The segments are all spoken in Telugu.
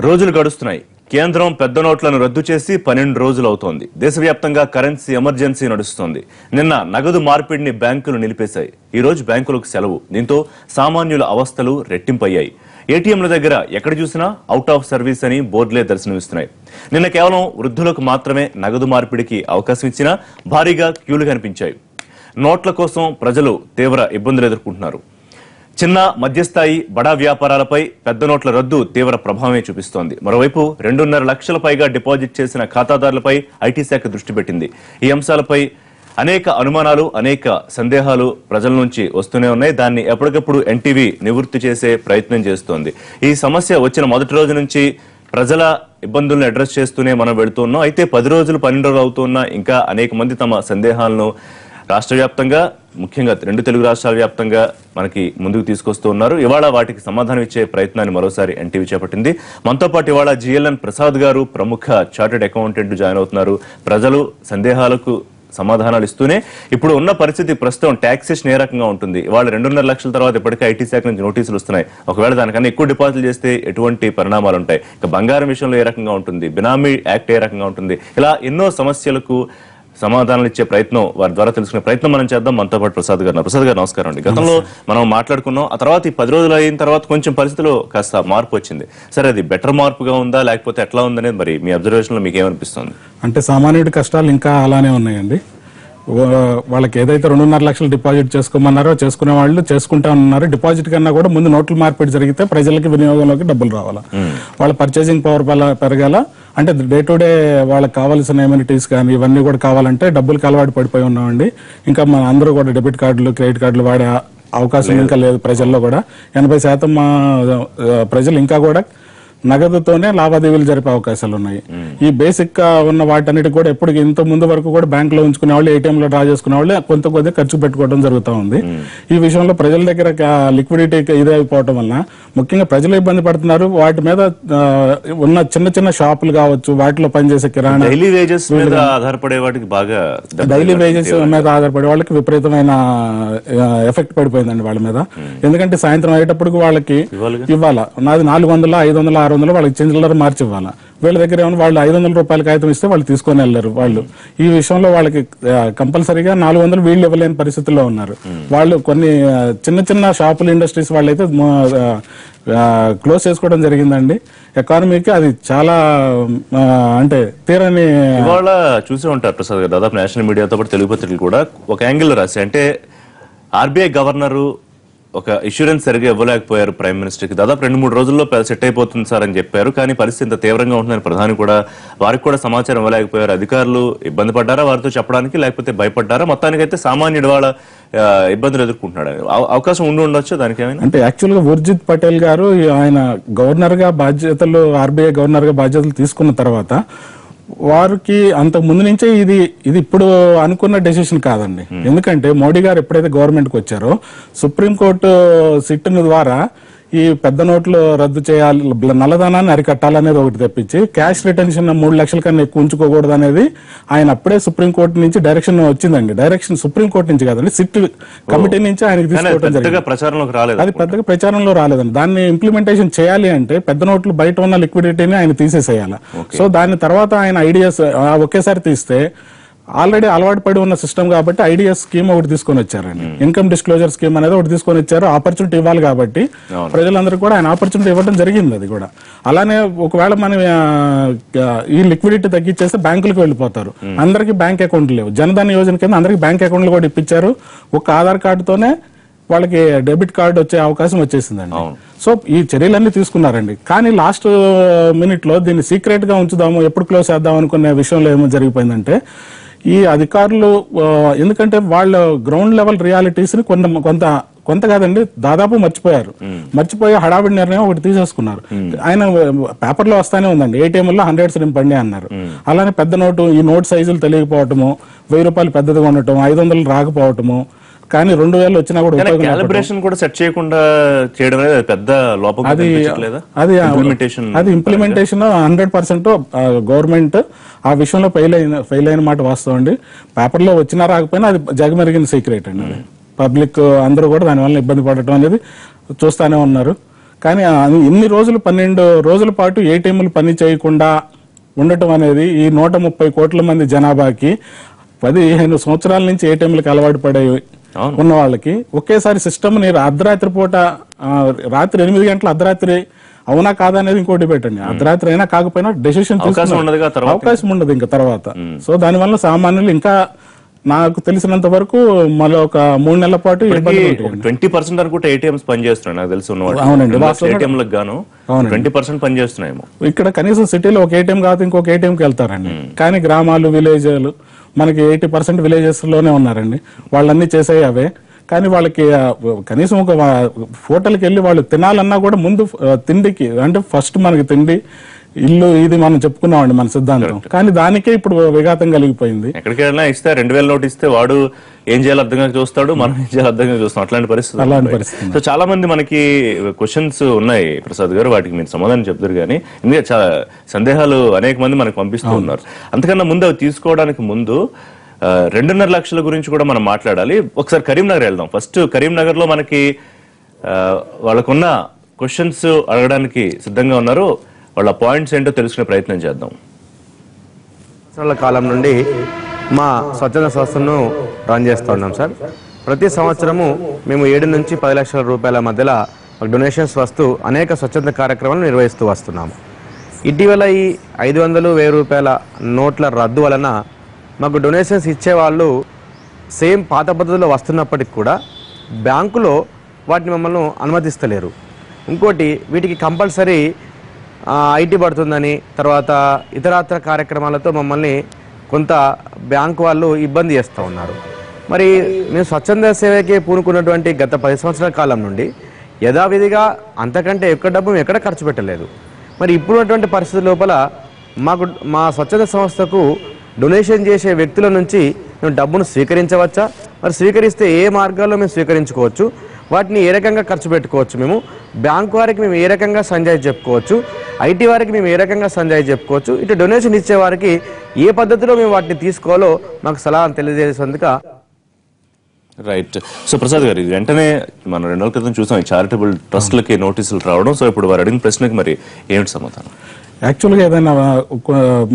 రోజులు గడుస్తున్నాయి. కేంద్రం పెద్ద నోట్లను రద్దు చేసి 12 రోజులు అవుతోంది. దేశవ్యాప్తంగా కరెన్సీ ఎమర్జెన్సీ నడుస్తోంది. నిన్న నగదు మార్పిడిని బ్యాంకులు నిలిపేశాయి. ఈ రోజు బ్యాంకులకు సెలవు. దీంతో సామాన్యుల అవస్థలు రెట్టింపయ్యాయి. ఏటీఎంల దగ్గర ఎక్కడ చూసినా అవుట్ ఆఫ్ సర్వీస్ అని బోర్డులే దర్శనమిస్తున్నాయి. నిన్న కేవలం వృద్ధులకు మాత్రమే నగదు మార్పిడికి అవకాశం ఇచ్చినా భారీగా క్యూలు కనిపించాయి. నోట్ల కోసం ప్రజలు తీవ్ర ఇబ్బందులు ఎదుర్కొంటున్నారు. చిన్న మధ్యస్థాయి బడా వ్యాపారాలపై పెద్ద నోట్ల రద్దు తీవ్ర ప్రభావమే చూపిస్తోంది. మరోవైపు 2.5 లక్షల పైగా డిపాజిట్ చేసిన ఖాతాదారులపై ఐటీ శాఖ దృష్టి పెట్టింది. ఈ అంశాలపై అనేక అనుమానాలు, అనేక సందేహాలు ప్రజల నుంచి వస్తూనే ఉన్నాయి. దాన్ని ఎప్పటికప్పుడు ఎన్టీవీ నివృత్తి చేసే ప్రయత్నం చేస్తోంది. ఈ సమస్య వచ్చిన మొదటి రోజు నుంచి ప్రజల ఇబ్బందులను అడ్రస్ చేస్తూనే మనం వెళుతున్నాం. అయితే 10 రోజులు 12 రోజులు అవుతున్నా ఇంకా అనేక మంది తమ సందేహాలను రాష్ట్ర వ్యాప్తంగా, ముఖ్యంగా 2 తెలుగు రాష్ట్రాల వ్యాప్తంగా మనకి ముందుకు తీసుకొస్తూ ఉన్నారు. ఇవాళ వాటికి సమాధానం ఇచ్చే ప్రయత్నాన్ని మరోసారి ఎన్టీవీ చేపట్టింది. మనతో పాటు ఇవాళ జిఎల్ఎన్ ప్రసాద్ గారు, ప్రముఖ చార్టెడ్ అకౌంటెంట్ జాయిన్ అవుతున్నారు. ప్రజలు సందేహాలకు సమాధానాలు ఇస్తూనే ఇప్పుడు ఉన్న పరిస్థితి ప్రస్తుతం టాక్సేషన్ ఏ రకంగా ఉంటుంది, ఇవాళ 2.5 లక్షల తర్వాత ఇప్పటికే ఐటీ శాఖ నుంచి నోటీసులు వస్తున్నాయి. ఒకవేళ దానికన్నా ఎక్కువ డిపాజిట్లు చేస్తే ఎటువంటి పరిణామాలు ఉంటాయి, ఇక బంగారం విషయంలో ఏ రకంగా ఉంటుంది, బినామీ యాక్ట్ ఏ రకంగా ఉంటుంది, ఇలా ఎన్నో సమస్యలకు సమాధానాలు ఇచ్చే ప్రయత్నం, వారి ద్వారా తెలుసుకునే ప్రయత్నం మనం చేద్దాం. మనతో పాటు ప్రసాద్ గారు. ప్రసాద్ గారు నమస్కారం అండి. గతంలో మనం మాట్లాడుకున్నాం, ఆ తర్వాత ఈ 10 రోజులు అయిన తర్వాత కొంచెం పరిస్థితిలో కాస్త మార్పు వచ్చింది. సరే, అది బెటర్ మార్పుగా ఉందా లేకపోతే ఎట్లా ఉందనేది మరి మీ అబ్జర్వేషన్ లో మీకు ఏమనిపిస్తుంది? అంటే సామాన్యుడి కష్టాలు ఇంకా అలానే ఉన్నాయండి. వాళ్ళకి ఏదైతే 2.5 లక్షలు డిపాజిట్ చేసుకోమన్నారో చేసుకునే వాళ్ళు చేసుకుంటా ఉన్నారు. డిపాజిట్ కన్నా కూడా ముందు నోట్ల మార్పిడి జరిగితే ప్రజలకి వినియోగంలోకి డబ్బులు రావాలా, వాళ్ళ పర్చేసింగ్ పవర్ పెరగాల, అంటే డే టు డే వాళ్ళకి కావాల్సిన ఎమ్యూనిటీస్ కానీ ఇవన్నీ కూడా కావాలంటే డబ్బులకి అలవాటు పడిపోయి ఉన్నామండి. ఇంకా మన అందరూ కూడా డెబిట్ కార్డులు, క్రెడిట్ కార్డులు వాడే అవకాశం ఇంకా లేదు ప్రజల్లో కూడా. 80% ప్రజలు ఇంకా కూడా నగదుతోనే లావాదేవీలు జరిపే అవకాశాలు ఉన్నాయి. ఈ బేసిక్ గా ఉన్న వాటన్నిటి కూడా ఎప్పుడు ఇంత ముందు వరకు కూడా బ్యాంక్ లో ఉంచుకునే వాళ్ళు, ఏటీఎం లో డ్రా చేసుకునే వాళ్ళు కొంత కొద్దిగా ఖర్చు పెట్టుకోవడం జరుగుతూ ఉంది. ఈ విషయంలో ప్రజల దగ్గర లిక్విడిటీ ఇదే అయిపోవడం వలన ముఖ్యంగా ప్రజలు ఇబ్బంది పడుతున్నారు. వాటి మీద ఉన్న చిన్న చిన్న షాపులు కావచ్చు, వాటిలో పనిచేసే కిరాణా, డైలీ వేజెస్ మీద ఆధారపడే వాటికి బాగా, డైలీ వేజెస్ మీద ఆధారపడే వాళ్ళకి విపరీతమైన ఎఫెక్ట్ పడిపోయిందండి వాళ్ళ మీద. ఎందుకంటే సాయంత్రం అయ్యేటప్పటికి వాళ్ళకి ఇవ్వాలా, నాది 400, 500, 600 వాళ్ళకి చిల్లర మార్చి ఇవ్వాలా. వీళ్ళ దగ్గర ఏమైనా వాళ్ళు 500 రూపాయల కాగితం ఇస్తే వాళ్ళు తీసుకొని వెళ్ళరు. వాళ్ళు ఈ విషయంలో వాళ్ళకి కంపల్సరీగా 400 వీళ్ళు ఇవ్వలేని పరిస్థితుల్లో ఉన్నారు. వాళ్ళు కొన్ని చిన్న చిన్న షాపులు, ఇండస్ట్రీస్ వాళ్ళైతే క్లోజ్ చేసుకోవడం జరిగిందండి. ఎకానమీకి అది చాలా అంటే తీరని. ఇవాళ చూసే ఉంటారు ప్రసాద్ గారు, దాదాపు నేషనల్ మీడియాతో పాటు తెలుగు పత్రికలు కూడా ఒక యాంగిల్ రాసి, అంటే ఆర్బీఐ గవర్నరు ఒక ఇన్సూరెన్స్ సరిగా ఇవ్వలేకపోయారు ప్రైమ్ మినిస్టర్ కి, దాదాపు 2-3 రోజుల్లో సెట్ అయిపోతుంది సార్ అని చెప్పారు. కానీ పరిస్థితి ఇంత తీవ్రంగా ఉంటుందని ప్రధాని కూడా, వారికి కూడా సమాచారం ఇవ్వలేకపోయారు. అధికారులు ఇబ్బంది పడ్డారా వారితో చెప్పడానికి, లేకపోతే భయపడ్డారా? మొత్తానికైతే సామాన్యుడు వాళ్ళ ఇబ్బందులు ఎదుర్కొంటున్నాడు. అవకాశం ఉండొచ్చు దానికి ఏమైనా? అంటే యాక్చువల్ గా ఉర్జిత్ పటేల్ గారు ఆయన గవర్నర్ గా బాధ్యతలు, ఆర్బీఐ గవర్నర్ గా బాధ్యతలు తీసుకున్న తర్వాత వారికి అంతకు ముందు నుంచే ఇది ఇప్పుడు అనుకున్న డెసిషన్ కాదండి. ఎందుకంటే మోడీ గారు ఎప్పుడైతే గవర్నమెంట్ కు వచ్చారో సుప్రీంకోర్టు సిట్ ద్వారా ఈ పెద్ద నోట్లు రద్దు చేయాలి, నల్లధనాన్ని అరికట్టాలనేది ఒకటి తెప్పించి క్యాష్ రిటెన్షన్ 3 లక్షల కన్నా ఎక్కువ ఉంచుకోకూడదు అనేది ఆయన అప్పుడే సుప్రీంకోర్టు నుంచి డైరెక్షన్ వచ్చిందండి. డైరెక్షన్ సుప్రీంకోర్టు నుంచి కాదండి, సిట్ కమిటీ నుంచి ఆయనకి తీసుకోవడం జరిగింది. అది పెద్దగా ప్రచారంలో రాలేదండి. దాన్ని ఇంప్లిమెంటేషన్ చేయాలి అంటే పెద్ద నోట్లు బయట ఉన్న లిక్విడిటీని ఆయన తీసేసేయాలి. సో దాని తర్వాత ఆయన ఐడియాస్ ఒకేసారి తీస్తే ఆల్రెడీ అలవాటు పడి ఉన్న సిస్టమ్ కాబట్టి ఐడిఎస్ స్కీమ్ ఒకటి తీసుకొని వచ్చారండి. ఇన్కమ్ డిస్క్లోజర్ స్కీమ్ అనేది ఒకటి తీసుకొని వచ్చారు. ఆపర్చునిటీ ఇవ్వాలి కాబట్టి ప్రజలందరూ కూడా ఆయన ఆపర్చునిటీ ఇవ్వడం జరిగింది. అది కూడా అలానే ఒకవేళ మనం ఈ లిక్విడిటీ తగ్గించేస్తే బ్యాంకులకు వెళ్ళిపోతారు. అందరికీ బ్యాంక్ అకౌంట్ లేవు. జనధన్ యోజన కింద అందరికి బ్యాంక్ అకౌంట్లు కూడా ఇప్పించారు. ఒక ఆధార్ కార్డుతోనే వాళ్ళకి డెబిట్ కార్డు వచ్చే అవకాశం వచ్చేసిందండి. సో ఈ చర్యలన్నీ తీసుకున్నారండి. కానీ లాస్ట్ మినిట్ లో దీన్ని సీక్రెట్ గా ఉంచుదాము, ఎప్పుడు క్లోజ్ చేద్దాం అనుకునే విషయంలో ఏమో జరిగిపోయిందంటే, ఈ అధికారులు ఎందుకంటే వాళ్ళ గ్రౌండ్ లెవెల్ రియాలిటీస్ ని కొంత కాదండి దాదాపు మర్చిపోయి హడావిడి నిర్ణయం ఒకటి తీసేసుకున్నారు. ఆయన పేపర్లో వస్తానే ఉందండి, ఏటీఎంలో 100 నింపండి అన్నారు. అలానే పెద్ద నోటు, ఈ నోట్ సైజులు తెలియకపోవటము, 1000 రూపాయలు పెద్దదిగా ఉండటం, 500 రాకపోవటము, కానీ 2000 వచ్చినా కూడా క్యాలిబ్రేషన్ కూడా సెట్ చేయకుండా చేయడం పెద్ద లోపం. అది ఇంప్లిమెంటేషన్ 100% గవర్నమెంట్ ఆ విషయంలో ఫెయిల్ అయిన మాట వాస్తవం అండి. పేపర్లో వచ్చినా రాకపోయినా అది జగమెరిగిన సీక్రెట్ అండి. పబ్లిక్ అందరూ కూడా దానివల్ల ఇబ్బంది పడటం అనేది చూస్తానే ఉన్నారు. కానీ ఇన్ని రోజులు 12 రోజుల పాటు ఏటీఎంలు పని చేయకుండా ఉండటం అనేది ఈ 130 కోట్ల మంది జనాభాకి 15 సంవత్సరాల నుంచి ఏటీఎంలకు అలవాటు పడే ఉన్న వాళ్ళకి ఒకేసారి సిస్టమ్ని అర్ధరాత్రి పూట రాత్రి 8 గంటల అర్ధరాత్రి అవునా కాదా అనేది ఇంకోటి పెట్టండి. అర్ధరాత్రి అయినా కాకపోయినా డెసిషన్ అవకాశం ఉండదు ఇంకా తర్వాత. సో దానివల్ల సామాన్యులు ఇంకా నాకు తెలిసినంత వరకు మళ్ళీ ఒక 3 నెలల పాటు 20% అనుకుంటే ఏటీఎంస్ పనిచేస్తున్నాయి నాకు తెలిసి ఉన్నవాడు. అవునండి, ఏటీఎంలకు గాను 20% పనిచేస్తున్నాయేమో. ఇక్కడ కనీసం సిటీలో ఒక ఏటీఎం కాదు ఇంకొక ఏటీఎంకి వెళ్తారండి. కానీ గ్రామాలు విలేజ్లు మనకి 80% విలేజెస్ లోనే ఉన్నారండి. వాళ్ళన్నీ చేసేవి అవే. కానీ వాళ్ళకి కనీసం ఒక హోటల్కి వెళ్ళి వాళ్ళు తినాలన్నా కూడా ముందు తిండికి అంటే ఫస్ట్ మనకి తిండి ఇల్లు ఇది మనం చెప్పుకున్నామండి మన సిద్ధాంతం. కానీ దానికే ఇప్పుడు విఘాతం కలిగిపోయింది. ఎక్కడికి వెళ్ళినా ఇస్తే 2000 నోట్ ఇస్తే వాడు ఏం చేయాలో అర్థంగా చూస్తాడు, మనం ఏం చేయాలో అర్థంగా చూస్తాం. అలాంటి పరిస్థితి. సో చాలా మంది మనకి క్వశ్చన్స్ ఉన్నాయి ప్రసాద్ గారు, వాటికి మీరు సమాధానం చెప్తారు. కానీ ఎందుకంటే చాలా సందేహాలు అనేక మంది మనకు పంపిస్తూ ఉన్నారు. అంతకన్నా ముందు అవి తీసుకోవడానికి ముందు 2.5 లక్షల గురించి కూడా మనం మాట్లాడాలి. ఒకసారి కరీంనగర్ వెళ్దాం. ఫస్ట్ కరీంనగర్ లో మనకి వాళ్ళకున్న క్వశ్చన్స్ అడగడానికి సిద్ధంగా ఉన్నారు. వాళ్ళ పాయింట్స్ ఏంటో తెలుసుకునే ప్రయత్నం చేద్దాం. సంవత్సరాల కాలం నుండి మా స్వచ్ఛంద సంస్థను రన్ చేస్తూ ఉన్నాం సార్. ప్రతి సంవత్సరము మేము 7 నుంచి 10 లక్షల రూపాయల మధ్యలో డొనేషన్స్ వస్తూ అనేక స్వచ్ఛంద కార్యక్రమాలు నిర్వహిస్తూ వస్తున్నాము. ఇటీవల ఈ 500, 1000 రూపాయల నోట్ల రద్దు వలన మాకు డొనేషన్స్ ఇచ్చేవాళ్ళు సేమ్ పాత పద్ధతిలో వస్తున్నప్పటికి కూడా బ్యాంకులో వాటిని మమ్మల్ని అనుమతిస్తలేరు. ఇంకోటి వీటికి కంపల్సరీ ఐటీ పడుతుందని, తర్వాత ఇతరత్ర కార్యక్రమాలతో మమ్మల్ని కొంత బ్యాంకు వాళ్ళు ఇబ్బంది చేస్తూ ఉన్నారు. మరి మేము స్వచ్ఛంద సేవకి పూనుకున్నటువంటి గత 10 సంవత్సరాల కాలం నుండి యథావిధిగా అంతకంటే ఎక్కువ డబ్బు ఎక్కడ ఖర్చు పెట్టలేదు. మరి ఇప్పుడున్నటువంటి పరిస్థితి లోపల మా స్వచ్ఛంద సంస్థకు డొనేషన్ చేసే వ్యక్తుల నుంచి మేము డబ్బును స్వీకరించవచ్చా, మరి స్వీకరిస్తే ఏ మార్గాల్లో మేము స్వీకరించుకోవచ్చు, వాటిని ఏ రకంగా ఖర్చు పెట్టుకోవచ్చు, మేము బ్యాంకు వారికి మేము ఏ రకంగా సంజాయి చెప్పుకోవచ్చు, ఐటీ వారికి మేము ఏ రకంగా సంజాయి చెప్పుకోవచ్చు, ఇటు డొనేషన్ ఇచ్చే వారికి ఏ పద్ధతిలో మేము వాటిని తీసుకోవాలో మాకు సలహా తెలియజేసేందుకు. రైట్. సో ప్రసాద్ గారు, ఇది వెంటనే మనం 2 రోజుల క్రితం చూసాం చారిటబుల్ ట్రస్ట్లకి నోటీసులు రావడం. సో ఇప్పుడు వారు అడిగిన ప్రశ్నకి మరి ఏమిటి సమాధానం? యాక్చువల్గా ఏదైనా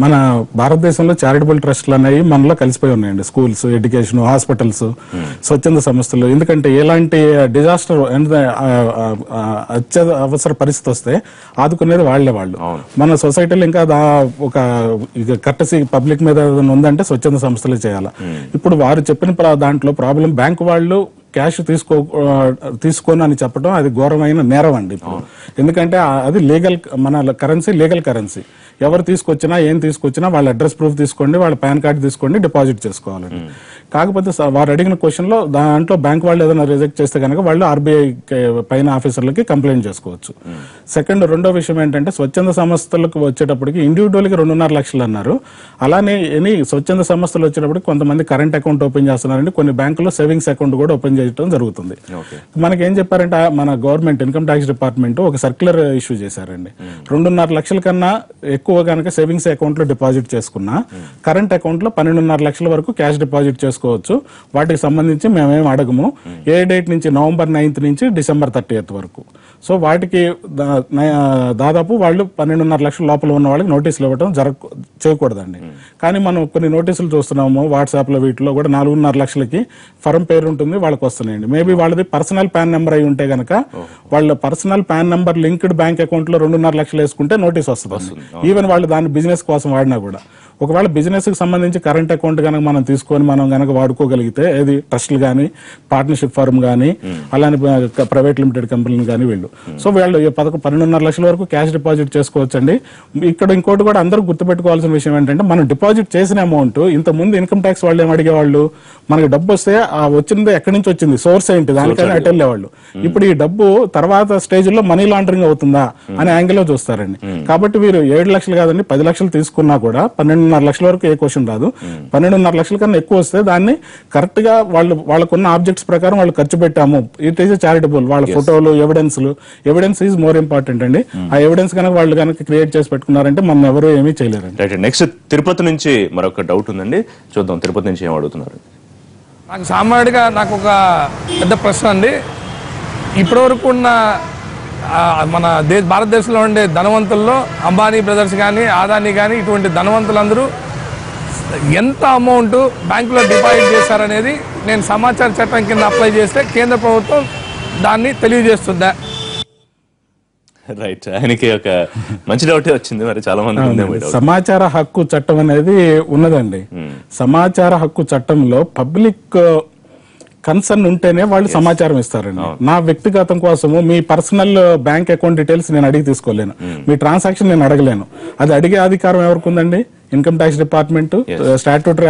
మన భారతదేశంలో చారిటబుల్ ట్రస్ట్లు అనేవి మనలో కలిసిపోయి ఉన్నాయండి. స్కూల్స్, ఎడ్యుకేషన్, హాస్పిటల్స్, స్వచ్ఛంద సంస్థలు. ఎందుకంటే ఎలాంటి డిజాస్టర్ అత్యవసర పరిస్థితి వస్తే ఆదుకునేది వాళ్ళు. మన సొసైటీలో ఇంకా ఒక కర్టసీ పబ్లిక్ మీద ఉందంటే స్వచ్ఛంద సంస్థలే చేయాలి. ఇప్పుడు వారు చెప్పిన దాంట్లో ప్రాబ్లం బ్యాంకు వాళ్ళు క్యాష్ తీసుకోను అని చెప్పడం అది ఘోరమైన నేరం అండి ఇప్పుడు. ఎందుకంటే అది లీగల్, మన లీగల్ కరెన్సీ. ఎవరు తీసుకొచ్చినా ఏం తీసుకొచ్చినా వాళ్ళ అడ్రస్ ప్రూఫ్ తీసుకోండి, వాళ్ళ పాన్ కార్డు తీసుకోండి, డిపాజిట్ చేసుకోవాలండి. కాకపోతే వారు అడిగిన క్వశ్చన్ లో దాంట్లో బ్యాంక్ వాళ్ళు ఏదైనా రిజెక్ట్ చేస్తే కనుక వాళ్ళు ఆర్బీఐ పైన ఆఫీసర్లకి కంప్లైంట్ చేసుకోవచ్చు. రెండో విషయం ఏంటంటే స్వచ్ఛంద సంస్థలకు వచ్చేటప్పటికి ఇండివిజువల్కి 2.5 లక్షలు అన్నారు. అలానే స్వచ్ఛంద సంస్థలు వచ్చేటప్పటికి కొంతమంది కరెంట్ అకౌంట్ ఓపెన్ చేస్తున్నారండి, కొన్ని బ్యాంకుల్లో సేవింగ్స్ అకౌంట్ కూడా ఓపెన్ చేయడం జరుగుతుంది. మనకి ఏం చెప్పారంటే మన గవర్నమెంట్ ఇన్కమ్ ట్యాక్స్ డిపార్ట్మెంట్ ఒక సర్క్యులర్ ఇష్యూ చేశారండి. 2.5 లక్షల కన్నా ఎక్కువ కనుక సేవింగ్స్ అకౌంట్ లో డిపాజిట్ చేసుకున్నా కరెంట్ అకౌంట్ లో 12.5 లక్షల వరకు క్యాష్ డిపాజిట్ చేసుకోవచ్చు. వాటికి సంబంధించి మేమేం అడగము. ఏ డేట్ నుంచి November 9th నుంచి December 30th వరకు. సో వాటికి దాదాపు వాళ్ళు 12.5 లక్షల లోపల ఉన్న వాళ్ళకి నోటీసులు ఇవ్వడం చేయకూడదండి. కానీ మనం కొన్ని నోటీసులు చూస్తున్నాము వాట్సాప్ లో, వీటిలో కూడా 4.5 లక్షలకి ఫర్మ్ పేరు ఉంటుంది వాళ్ళకి వస్తున్నాయండి. మేబీ వాళ్ళది పర్సనల్ పాన్ నెంబర్ అయి ఉంటే గనక వాళ్ళ personal pan number linked bank account లో 2.5 లక్షలు వేసుకుంటే నోటీస్ వస్తుంది. ఈవెన్ వాళ్ళు దాన్ని బిజినెస్ కోసం వాడినా కూడా. ఒకవేళ బిజినెస్ కి సంబంధించి కరెంట్ అకౌంట్ కనుక మనం తీసుకొని మనం కనుక వాడుకోగలిగితే, ఏది ట్రస్ట్లు కానీ, పార్ట్నర్షిప్ ఫర్మ్ కానీ, అలానే ప్రైవేట్ లిమిటెడ్ కంపెనీలు కానీ వీళ్ళు, సో వీళ్ళు 12.5 లక్షల వరకు క్యాష్ డిపాజిట్ చేసుకోవచ్చండి. ఇక్కడ ఇంకోటి కూడా అందరూ గుర్తుపెట్టుకోవాల్సిన విషయం ఏంటంటే మనం డిపాజిట్ చేసిన అమౌంట్ ఇంత ముందు ఇన్కమ్ ట్యాక్స్ వాళ్ళు ఏం అడిగేవాళ్ళు, మనకి డబ్బు వస్తే ఆ వచ్చింది ఎక్కడి నుంచి వచ్చింది, సోర్స్ ఏంటి, దానికైనా అటు వెళ్ళేవాళ్ళు. ఇప్పుడు ఈ డబ్బు తర్వాత స్టేజ్ లో మనీ లాండరింగ్ అవుతుందా అనే యాంగిల్ లో చూస్తారండి. కాబట్టి వీరు 7 లక్షలు కాదండి 10 లక్షలు తీసుకున్నా కూడా 12.5 లక్షల వరకు ఏ క్వశ్చన్ రాదు. 12.5 లక్షల కన్నా ఎక్కువ వస్తే దాన్ని కరెక్ట్ గా వాళ్ళకున్న ఆబ్జెక్ట్స్ ప్రకారం వాళ్ళు ఖర్చు పెట్టాము, ఇట్ ఈస్ చారిటబుల్. వాళ్ళ ఫోటోలు, ఎవిడెన్స్ ఈజ్ మోర్ ఇంపార్టెంట్ అండి. ఆ ఎవిడెన్స్ కనుక వాళ్ళు కనుక క్రియేట్ చేసి పెట్టుకున్నారంటే మనం ఎవరు ఏమీ చేయలేరండి. నెక్స్ట్ తిరుపతి నుంచి మరొక డౌట్ ఉందండి, చూద్దాం తిరుపతి నుంచి ఏం అడుగుతున్నారు. నాకు సామాన్యుడిగా నాకు ఒక పెద్ద ప్రశ్న అండి. ఇప్పటివరకు ఉన్న మన భారతదేశంలో ఉండే ధనవంతుల్లో అంబానీ బ్రదర్స్ కానీ అదానీ కానీ ఇటువంటి ధనవంతులందరూ ఎంత అమౌంట్ బ్యాంకులో డిపాజిట్ చేశారనేది నేను సమాచార చట్టం కింద అప్లై చేస్తే కేంద్ర ప్రభుత్వం దాన్ని తెలియజేస్తుందా? రైట్, ఆయనకి ఒక మంచి డౌట్ వచ్చింది. మరి చాలా మంది సమాచార హక్కు చట్టం అనేది ఉన్నదండి. సమాచార హక్కు చట్టంలో పబ్లిక్ కన్సర్న్ ఉంటేనే వాళ్ళు సమాచారం ఇస్తారండి. నా వ్యక్తిగతం కోసము మీ పర్సనల్ బ్యాంక్ అకౌంట్ డీటెయిల్స్ నేను అడిగి తీసుకోలేను, మీ ట్రాన్సాక్షన్ నేను అడగలేను. అది అడిగే అధికారం ఎవరికి ఉందండి? ఇన్కమ్ ట్యాక్స్ డిపార్ట్మెంట్, స్టాట్యూటరీ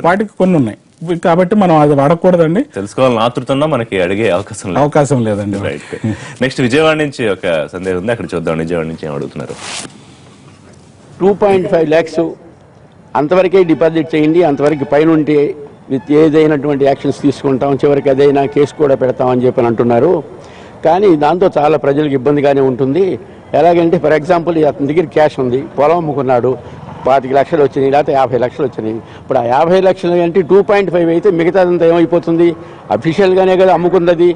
వాటికి కొన్ని ఉన్నాయి. కాబట్టి మనం అది వాడకూడదండి. తెలుసుకోవాలని ఆతృతన్నా మనకి అడిగే అవకాశం లేదండి. నెక్స్ట్ విజయవాడ నుంచి ఒక సందేహం ఉంది, అక్కడ చూద్దాం. విజయవాడ నుంచి ఏం అడుగుతున్నారు? 2.5 lakhs అంతవరకే డిపాజిట్ చేయండి, అంతవరకు పైన ఉంటే విత్ ఏదైనటువంటి యాక్షన్స్ తీసుకుంటాం, చివరికి అదైనా కేసు కూడా పెడతామని చెప్పి అంటున్నారు. కానీ దాంతో చాలా ప్రజలకు ఇబ్బందిగానే ఉంటుంది. ఎలాగంటే ఫర్ ఎగ్జాంపుల్ అతని దగ్గర క్యాష్ ఉంది, పొలం అమ్ముకున్నాడు, 25 లక్షలు వచ్చినాయి, లేకపోతే 50 లక్షలు వచ్చినాయి. ఇప్పుడు ఆ 50 లక్షలు అంటే 2.5 అయితే మిగతాదంతా ఏమైపోతుంది? అఫీషియల్గానే కదా అమ్ముకుంది.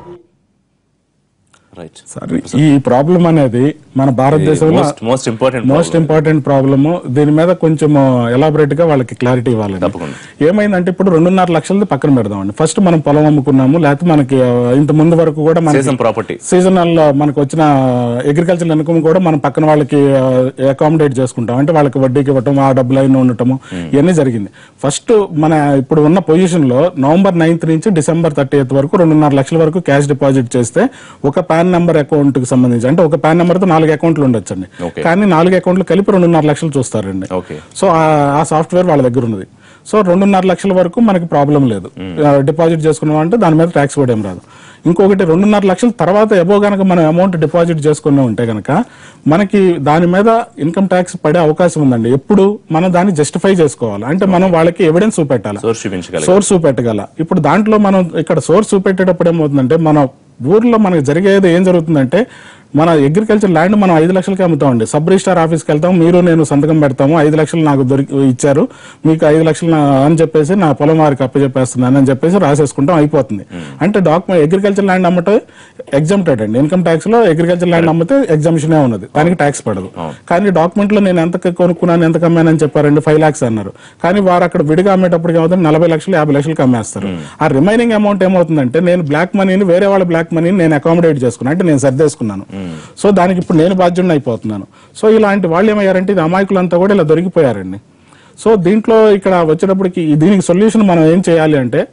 ఈ ప్రాబ్లం అనేది మన భారతదేశంలో మోస్ట్ ఇంపార్టెంట్ ప్రాబ్లమ్. దీని మీద కొంచెం ఎలాబరేట్ గా వాళ్ళకి క్లారిటీ ఇవ్వాలి. ఏమైందంటే ఇప్పుడు 2.5 లక్షలది పక్కన పెడదామండి. ఫస్ట్ మనం పొలం అమ్ముకున్నాము, లేకపోతే మనకి ఇంత ముందు వరకు కూడా మన సీజనల్ మనకు వచ్చిన అగ్రికల్చర్ ఇన్కమ్ కూడా మనం పక్కన వాళ్ళకి అకామిడేట్ చేసుకుంటాం. అంటే వాళ్ళకి వడ్డీకి ఇవ్వటం, ఆ డబ్బులు అయినా ఉండటము, ఇవన్నీ జరిగింది. ఫస్ట్ మన ఇప్పుడు ఉన్న పొజిషన్ లో November 9th నుంచి December 30th వరకు 2.5 లక్షల వరకు క్యాష్ డిపాజిట్ చేస్తే ఒక పాన్ నెంబర్ అకౌంట్ కి సంబంధించి, అంటే ఒక పాన్ నెంబర్ తో 4 అకౌంట్లు ఉండొచ్చండి. కానీ 4 అకౌంట్లు కలిపి 2.5 లక్షలు చూస్తారండి. సో ఆ సాఫ్ట్వేర్ వాళ్ళ దగ్గర ఉన్నది. సో 2.5 లక్షల వరకు మనకి ప్రాబ్లం లేదు. డిపాజిట్ చేసుకున్నాం అంటే దాని మీద ట్యాక్స్ కూడా ఏం రాదు. ఇంకొకటి 2.5 లక్షల తర్వాత ఎబో గనక మనం అమౌంట్ డిపాజిట్ చేసుకునే ఉంటే గనక మనకి దాని మీద ఇన్కమ్ ట్యాక్స్ పడే అవకాశం ఉందండి. ఎప్పుడు మనం దాన్ని జస్టిఫై చేసుకోవాలి, అంటే మనం వాళ్ళకి ఎవిడెన్స్ చూపెట్టాలి, సోర్స్ చూపెట్టగల. ఇప్పుడు దాంట్లో మనం ఇక్కడ సోర్స్ చూపెట్టేటప్పుడు ఏమవుతుందంటే మన ఊర్లో మనకి జరిగేది ఏం జరుగుతుందంటే, మన అగ్రికల్చర్ ల్యాండ్ మనం 5 లక్షలకి అమ్ముతామండి. సబ్ రిజిస్టార్ ఆఫీస్కి వెళ్తాం, మీరు నేను సంతకం పెడతాము, 5 లక్షలు నాకు ఇచ్చారు, మీకు 5 లక్షలు అని చెప్పేసి నా పొలం వారికి అప్పచెప్పేస్తున్నాను అని చెప్పేసి రాసేసుకుంటాం, అయిపోతుంది. అంటే డాక్యుమెంట్ అగ్రికల్చర్ ల్యాండ్ అమ్మటే ఎగ్జామ్టెడ్ అండి. ఇన్కమ్ ట్యాక్స్ లో అగ్రికల్చర్ ల్యాండ్ అమ్మితే ఎగ్జామ్షనే ఉన్నది, దానికి ట్యాక్స్ పడదు. కానీ డాక్యుమెంట్ లో నేను ఎంత కొనుక్కున్నాను, ఎంత కమ్మానని చెప్పారండి, 5 lakhs అన్నారు. కానీ వారు అక్కడ విడిగా అమ్మేటప్పటికి ఏమవుతుంది, 40 లక్షలు 50 లక్షలకి అమ్మేస్తారు. ఆ రిమైనింగ్ అమౌంట్ ఏమవుతుందంటే, నేను బ్లాక్ మనీని వేరే వాళ్ళ బ్లాక్ మనీని నేను అకామిడేట్ చేసుకున్నాను, అంటే నేను సర్దేసుకున్నాను. సో దానికి ఇప్పుడు నేను బాధ్యుడిని అయిపోతున్నాను. సో ఇలాంటి వాళ్ళు ఏమయ్యారంటే, ఇది అమాయకులంతా కూడా ఇలా దొరికిపోయారండి. సో దీంట్లో ఇక్కడ వచ్చేటప్పటికి దీనికి సొల్యూషన్ మనం ఏం చేయాలి అంటే,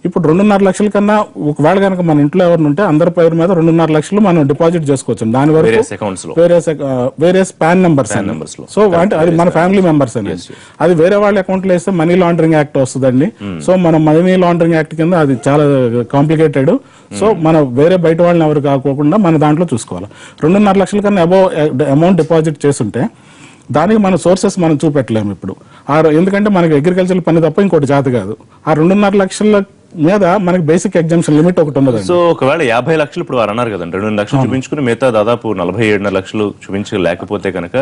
ఇప్పుడు 2.5 లక్షల కన్నా ఒకవేళ కనుక మన ఇంట్లో ఎవరిని ఉంటే అందరి పేరు మీద 2.5 లక్షలు మనం డిపాజిట్ చేసుకోవచ్చు. దాని వరకు వేరే పాన్ నెంబర్స్. సో అంటే అది మన ఫ్యామిలీ మెంబర్స్ అని, అది వేరే వాళ్ళ అకౌంట్ లో వేస్తే మనీ లాండరింగ్ యాక్ట్ వస్తుందండి. సో మన మనీ లాండరింగ్ యాక్ట్ కింద అది చాలా కాంప్లికేటెడ్. సో మనం వేరే బయట వాళ్ళని ఎవరు కాకోకుండా మన దాంట్లో చూసుకోవాలి. 2.5 లక్షల కన్నా అబౌవ్ అమౌంట్ డిపాజిట్ చేస్తుంటే దానికి మన సోర్సెస్ మనం చూపెట్టలేము ఇప్పుడు. ఎందుకంటే మనకి అగ్రికల్చర్ పని తప్ప ఇంకోటి జాతి కాదు. ఆ 2.5 లక్షల మీద మనకి బేసిక్ ఎగ్జామ్షన్ లిమిట్ ఒకటి ఉండదు. సో ఒకవేళ 50 లక్షలు ఇప్పుడు వారు అన్నారు కదండి, 2 లక్షలు చూపించుకుని మిగతా దాదాపు 47.5 లక్షలు చూపించలేకపోతే కనుక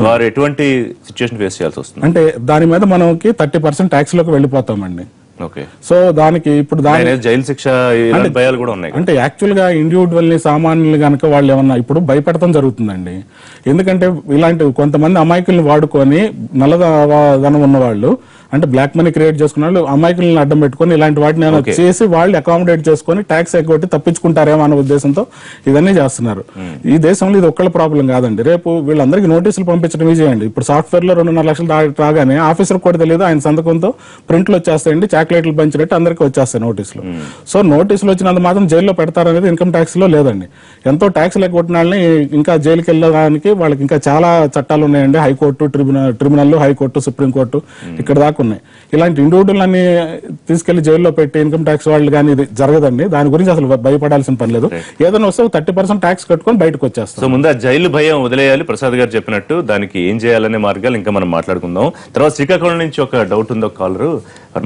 వారు ఎటువంటి సిచ్యువేషన్ ఫేస్ చేయాల్సి వస్తుంది? అంటే దాని మీద మనకి 30% ట్యాక్స్ లోకి వెళ్ళిపోతామండి. సో దానికి ఇప్పుడు జైలు శిక్ష భయాలు కూడా ఉన్నాయి. అంటే యాక్చువల్ గా ఇండివిజువల్ ని సామాన్యులు కనుక వాళ్ళు ఏమన్నా ఇప్పుడు భయపెడతాం జరుగుతుందండి. ఎందుకంటే ఇలాంటి కొంతమంది అమాయకుల్ని వాడుకొని నల్లధనం ఉన్న వాళ్ళు, అంటే బ్లాక్ మనీ క్రియేట్ చేసుకున్న వాళ్ళు అమాయకులను అడ్డం పెట్టుకుని ఇలాంటి వాటిని చేసి వాళ్ళు అకామిడేట్ చేసుకుని ట్యాక్స్ ఎగ్గొట్టి తప్పించుకుంటారేమో అనే ఉద్దేశంతో ఇవన్నీ చేస్తున్నారు. ఈ దేశంలో ఇది ఒక్కళ్ళ ప్రాబ్లం కాదండి. రేపు వీళ్ళందరికీ నోటీసులు పంపించడం ఈజీ అండి. ఇప్పుడు సాఫ్ట్వేర్ లో 2.5 లక్షలు రాగానే ఆఫీసర్ కూడా తెలియదు, ఆయన సంతకంతో ప్రింట్లు వచ్చేస్తాయండి, చాక్లెట్లు పంచినట్టు అందరికీ వచ్చేస్తాయి నోటీసులు. సో నోటీసులు వచ్చినంత మాత్రం జైల్లో పెడతారనేది ఇన్కమ్ ట్యాక్స్ లో లేదండి. ఎంతో ట్యాక్స్ ఎగ్గొట్టిన వాళ్ళని ఇంకా జైలుకి వెళ్ళడానికి వాళ్ళకి ఇంకా చాలా చట్టాలు ఉన్నాయండి. హైకోర్టు, ట్రిబ్యునల్, హైకోర్టు, సుప్రీంకోర్టు ఇక్కడ దాకా ఉన్నాయి. ఇలాంటి ఇండివిజువల్ అన్ని తీసుకెళ్లి జైల్లో పెట్టి ఇన్కమ్ ట్యాక్స్ వాళ్ళు కానీ ఇది జరగదండి. దాని గురించి అసలు భయపడాల్సిన పని లేదు. ఏదైనా వస్తే 30% ట్యాక్స్ కట్టుకొని బయటకు వచ్చేస్తాం. సో ముందు జైలు భయం వదిలేయాలి, ప్రసాద్ గారు చెప్పినట్టు. దానికి ఏం చేయాలనే మార్గాలు ఇంకా మనం మాట్లాడుకుందాం. తర్వాత శ్రీకాకుళం నుంచి ఒక డౌట్ ఉంది, ఒక కాలరు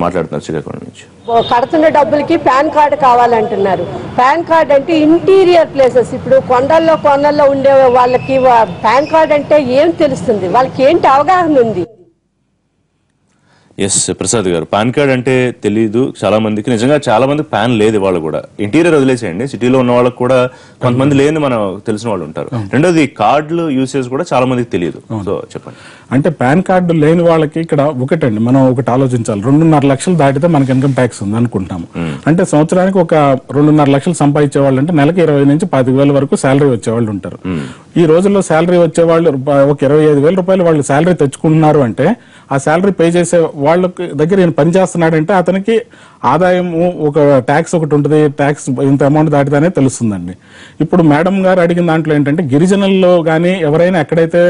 మాట్లాడుతున్నారు శ్రీకాకుళం నుంచి. కడుతున్న డబ్బులకి పాన్ కార్డు కావాలంటున్నారు. పాన్ కార్డ్ అంటే ఇంటీరియర్ ప్లేసెస్, ఇప్పుడు కొండల్లో ఉండే వాళ్ళకి పాన్ కార్డ్ అంటే ఏం తెలుస్తుంది, వాళ్ళకి ఏంటి అవగాహన ఉంది? ఎస్ ప్రసాద్ గారు, పాన్ కార్డ్ అంటే తెలియదు చాలా మందికి, నిజంగా చాలా మంది పాన్ లేదు వాళ్ళు కూడా. ఇంటీరియర్ వదిలేసేయండి, సిటీలో ఉన్న వాళ్ళకి కూడా కొంతమంది లేని మనం తెలిసిన వాళ్ళు ఉంటారు. రెండోది కార్డులు యూసేజ్ కూడా చాలా మందికి తెలియదు. సో చెప్పండి. అంటే పాన్ కార్డు లేని వాళ్ళకి ఇక్కడ ఒకటండి, మనం ఒకటి ఆలోచించాలి. 2.5 లక్షలు దాటితే మనకి ఇన్కమ్ ట్యాక్స్ ఉంది అనుకుంటాము. అంటే సంవత్సరానికి ఒక 2.5 లక్షలు సంపాదించే వాళ్ళు అంటే నెలకి 20 నుంచి 25,000 వరకు శాలరీ వచ్చేవాళ్ళు ఉంటారు. ఈ రోజుల్లో శాలరీ వచ్చేవాళ్ళు ఒక 25,000 రూపాయలు వాళ్ళు శాలరీ తెచ్చుకుంటున్నారు అంటే ఆ శాలరీ పే చేసే వాళ్ళకి దగ్గర ఈయన పని చేస్తున్నాడంటే అతనికి ఆదాయం ఒక ట్యాక్స్ ఒకటి ఉంటుంది, ట్యాక్స్ ఇంత అమౌంట్ దాటితేనే తెలుస్తుందండి. ఇప్పుడు మేడం గారు అడిగిన దాంట్లో ఏంటంటే గిరిజనుల్లో కానీ ఎవరైనా ఎక్కడైతే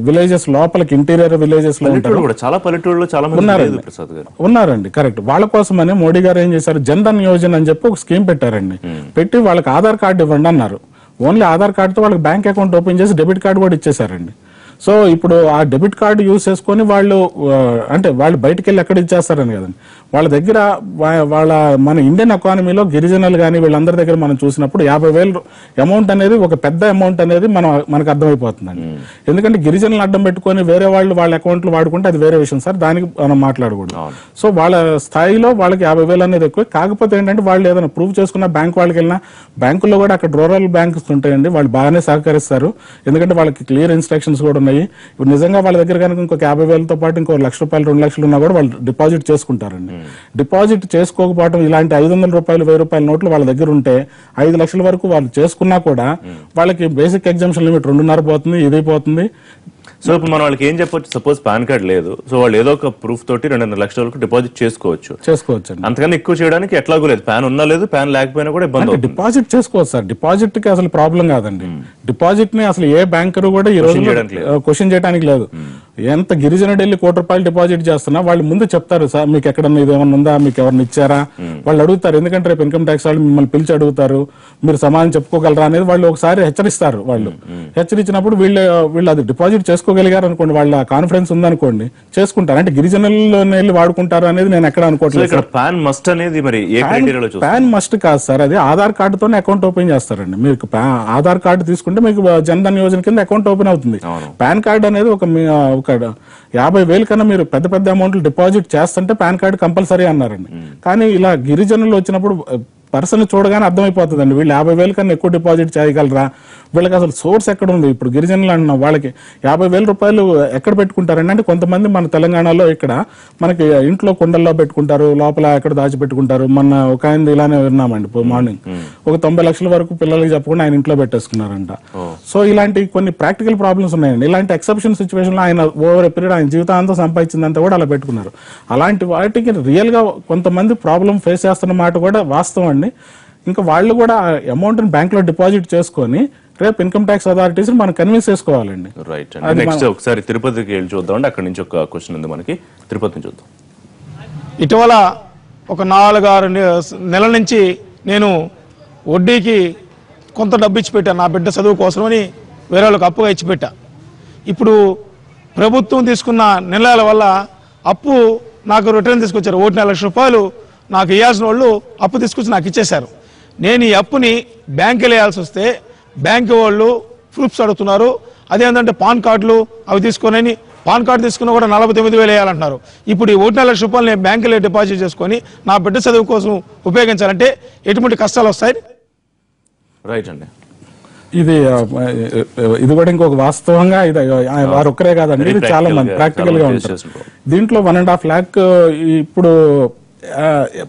విలేజెస్ లోపలికి ఇంటీరియర్ విలేజెస్ లో ఉంటారు, చాలా పల్లెటూరులో చాలా మంది ఉన్నారండి. కరెక్ట్. వాళ్ళ కోసమని మోడీ గారు ఏం చేశారు, జన్ధన్ యోజన అని చెప్పి ఒక స్కీమ్ పెట్టారండి. పెట్టి వాళ్ళకి ఆధార్ కార్డు ఇవ్వండి అన్నారు. ఓన్లీ ఆధార్ కార్డుతో వాళ్ళకి బ్యాంక్ అకౌంట్ ఓపెన్ చేసి డెబిట్ కార్డు కూడా ఇచ్చేసారండి. సో ఇప్పుడు ఆ డెబిట్ కార్డు యూజ్ చేసుకొని వాళ్ళు అంటే వాళ్ళు బయటకు వెళ్ళి ఎక్కడ ఇచ్చేస్తారని కదండి, వాళ్ళ దగ్గర వాళ్ళ మన ఇండియన్ ఎకానమీలో గిరిజనులు కానీ వీళ్ళందరి దగ్గర మనం చూసినప్పుడు 50,000 అమౌంట్ అనేది ఒక పెద్ద అమౌంట్ అనేది మనకు అర్థమైపోతుందండి. ఎందుకంటే గిరిజనులు అడ్డం పెట్టుకొని వేరే వాళ్ళు వాళ్ళ అకౌంట్లు వాడుకుంటే అది వేరే విషయం సార్, దానికి మనం మాట్లాడకూడదు. సో వాళ్ళ స్థాయిలో వాళ్ళకి 50,000 అనేది ఎక్కువ. కాకపోతే ఏంటంటే వాళ్ళు ఏదైనా ప్రూవ్ చేసుకున్న బ్యాంక్ వాళ్ళకి వెళ్ళినా, బ్యాంకుల్లో కూడా అక్కడ రూరల్ బ్యాంక్స్ ఉంటాయండి, వాళ్ళు బాగానే సహకరిస్తారు. ఎందుకంటే వాళ్ళకి క్లియర్ ఇన్స్ట్రక్షన్స్ కూడా ఉన్నాయి. ఇప్పుడు నిజంగా వాళ్ళ దగ్గర కనుక ఇంకొక 50,000తో పాటు ఇంకో 1,00,000 రూపాయలు 2 లక్షలు ఉన్నా కూడా వాళ్ళు డిపాజిట్ చేసుకుంటారండి. డిపాజిట్ చేసుకోకపోవడం ఇలాంటి 500 రూపాయలు 1000 రూపాయల నోట్లు వాళ్ళ దగ్గర ఉంటే 5 లక్షల వరకు వాళ్ళు చేసుకున్నా కూడా వాళ్ళకి బేసిక్ ఎగ్జామ్షన్ లిమిట్ 2.5 పోతుంది, ఇది పోతుంది. సో ఇప్పుడు మనం వాళ్ళకి ఏం చెప్పొచ్చు, సపోజ్ పాన్ కార్డ్ లేదు, సో వాళ్ళు ఏదో ఒక ప్రూఫ్ తోటి 2.5 లక్షల వరకు డిపాజిట్ చేసుకోవచ్చు. అంతకన్నా ఎక్కువ చేయడానికి ఎట్లాగూ లేదు, ప్యాన్ ఉన్నా లేదు, ప్యాన్ లేకపోయినా కూడా ఇబ్బంది. డిపాజిట్ చేసుకోవచ్చు సార్, డిపాజిట్ కి అసలు ప్రాబ్లం కాదండి. డిపాజిట్ ని అసలు ఏ బ్యాంకరు కూడా ఈ రోజు క్వశ్చన్ చేయడానికి లేదు. ఎంత గిరిజనుడు వెళ్ళి ₹1,00,000 డిపాజిట్ చేస్తున్నా వాళ్ళు ముందు చెప్తారు, సార్ మీకు ఎక్కడన్నా ఇది ఏమన్నా ఉందా, మీకు ఎవరిని ఇచ్చారా వాళ్ళు అడుగుతారు. ఎందుకంటే రేపు ఇన్కమ్ ట్యాక్స్ వాళ్ళు మిమ్మల్ని పిలిచి అడుగుతారు, మీరు సమాధానం చెప్పుకోగలరా అనేది వాళ్ళు ఒకసారి హెచ్చరిస్తారు. వాళ్ళు హెచ్చరించినప్పుడు వీళ్ళు అది డిపాజిట్ చేసుకోగలిగారు అనుకోండి, వాళ్ళ కాన్ఫిడెన్స్ ఉందనుకోండి, చేసుకుంటారు. అంటే గిరిజనుల్లో వెళ్ళి వాడుకుంటారు అనేది నేను ఎక్కడ అనుకోవట్లేదు. పాన్ మస్ట్ అనేది మరి పాన్ మస్ట్ కాదు సార్, అది ఆధార్ కార్డుతోనే అకౌంట్ ఓపెన్ చేస్తారండి. మీకు ఆధార్ కార్డు తీసుకుంటే మీకు జన్ధన్ యోజన కింద అకౌంట్ ఓపెన్ అవుతుంది. పాన్ కార్డు అనేది ఒక 50,000 కన్నా మీరు పెద్ద పెద్ద అమౌంట్లు డిపాజిట్ చేస్తుంటే పాన్ కార్డు కంపల్సరీ అన్నారండి. కానీ ఇలా గిరిజనులు వచ్చినప్పుడు పర్సన్ చూడగానే అర్థమైపోతుందండి, వీళ్ళు 50,000 కన్నా ఎక్కువ డిపాజిట్ చేయగలరా, వీళ్ళకి అసలు సోర్స్ ఎక్కడ ఉంది. ఇప్పుడు గిరిజనులు అన్న వాళ్ళకి 50,000 రూపాయలు ఎక్కడ పెట్టుకుంటారండి అంటే కొంతమంది మన తెలంగాణలో ఇక్కడ మనకి ఇంట్లో కుండల్లో పెట్టుకుంటారు, లోపల ఎక్కడ దాచిపెట్టుకుంటారు. మన ఒక ఆయన ఇలానే విన్నామండి మార్నింగ్, ఒక 90 లక్షల వరకు పిల్లలకి చెప్పకుండా ఆయన ఇంట్లో పెట్టేసుకున్నారంట. సో ఇలాంటి కొన్ని ప్రాక్టికల్ ప్రాబ్లమ్స్ ఉన్నాయండి. ఇలాంటి ఎక్సెప్షన్ సిచ్యువేషన్ లో ఆయన ఓవర్ పీరియడ్ ఆయన జీవితాంతం సంపాదించిందంతా కూడా అలా పెట్టుకున్నారు. అలాంటి వాటికి రియల్ గా కొంతమంది ప్రాబ్లం ఫేస్ చేస్తున్న మాట కూడా వాస్తవం అండి. ఇంకా వాళ్ళు కూడా అమౌంట్ బ్యాంక్ లో డిపాజిట్ చేసుకొని రేపు ఇన్కమ్ ట్యాక్స్ అథారిటీస్ మనం కన్విన్స్ చేసుకోవాలండి. రైట్. నెక్స్ట్ ఒకసారి తిరుపతికి వెళ్ళి చూద్దాం, అక్కడ నుంచి ఒక క్వశ్చన్ ఉంది మనకి, తిరుపతి నుంచి చూద్దాం. ఇటీవల ఒక 4-6 నెలల నుంచి నేను వడ్డీకి కొంత డబ్బు ఇచ్చి పెట్టాను, నా బిడ్డ చదువు కోసమని వేరే వాళ్ళకి అప్పుగా ఇచ్చి పెట్టా. ఇప్పుడు ప్రభుత్వం తీసుకున్న నిర్ణయాల వల్ల అప్పు నాకు రిటర్న్ తీసుకొచ్చారు. 1.5 లక్షల రూపాయలు నాకు ఇవ్వాల్సిన వాళ్ళు అప్పు తీసుకొచ్చి నాకు ఇచ్చేశారు. నేను ఈ అప్పుని బ్యాంకులో వేయాల్సి వస్తే బ్యాంకు వాళ్ళు ప్రూఫ్స్ అడుగుతున్నారు. అదేంటంటే పాన్ కార్డులు అవి తీసుకొని, పాన్ కార్డు తీసుకున్నా కూడా 49,000 వేయాలంటున్నారు. ఇప్పుడు ఈ 1.5 లక్షల రూపాయలు నేను బ్యాంకులో డిపాజిట్ చేసుకొని నా బిడ్డ చదువు కోసం ఉపయోగించాలంటే ఎటువంటి కష్టాలు వస్తాయి? రైట్ అండి. ఇది కూడా ఇంకొక వాస్తవంగా ఇది వారు ఒక్కరే కాదండి, ఇది చాలా మంది ప్రాక్టికల్ గా ఉంటారు. దీంట్లో 1.5 lakh ఇప్పుడు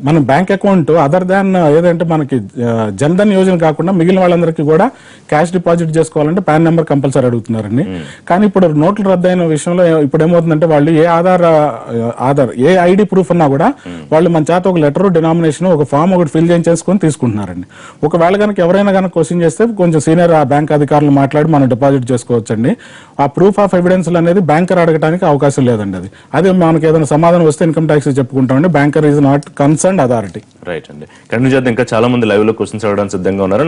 మన బ్యాంక్ అకౌంట్ అదర్ దాన్ ఏదంటే మనకి జన్ధన్ యోజన కాకుండా మిగిలిన వాళ్ళందరికీ కూడా క్యాష్ డిపాజిట్ చేసుకోవాలంటే పాన్ నెంబర్ కంపల్సరీ అడుగుతున్నారండి. కానీ ఇప్పుడు నోట్లు రద్దయిన విషయంలో ఇప్పుడు ఏమవుతుందంటే వాళ్ళు ఏ ఐడి ప్రూఫ్ ఉన్నా కూడా వాళ్ళు మన చేత ఒక లెటర్, డినామినేషన్, ఒక ఫామ్ ఒకటి ఫిల్ చేసుకొని తీసుకుంటున్నారండి. ఒకవేళ కనుక ఎవరైనా కనుక క్వశ్చన్ చేస్తే కొంచెం సీనియర్ బ్యాంక్ అధికారులు మాట్లాడి మనం డిపాజిట్ చేసుకోవచ్చండి. ఆ ప్రూఫ్ ఆఫ్ ఎవిడెన్స్ అనేది బ్యాంకర్ అడగడానికి అవకాశం లేదండి. అది మనకి ఏదైనా సమాధానం వస్తే ఇన్కమ్ ట్యాక్స్ చెప్పుకుంటామండి, banker is not concerned authority. Right అండి. కంటిన్యూ చేద్దాం. ఇంకా చాలా మంది లైవ్ లో క్వశ్చన్స్ అడగడానికి సిద్ధంగా ఉన్నారు.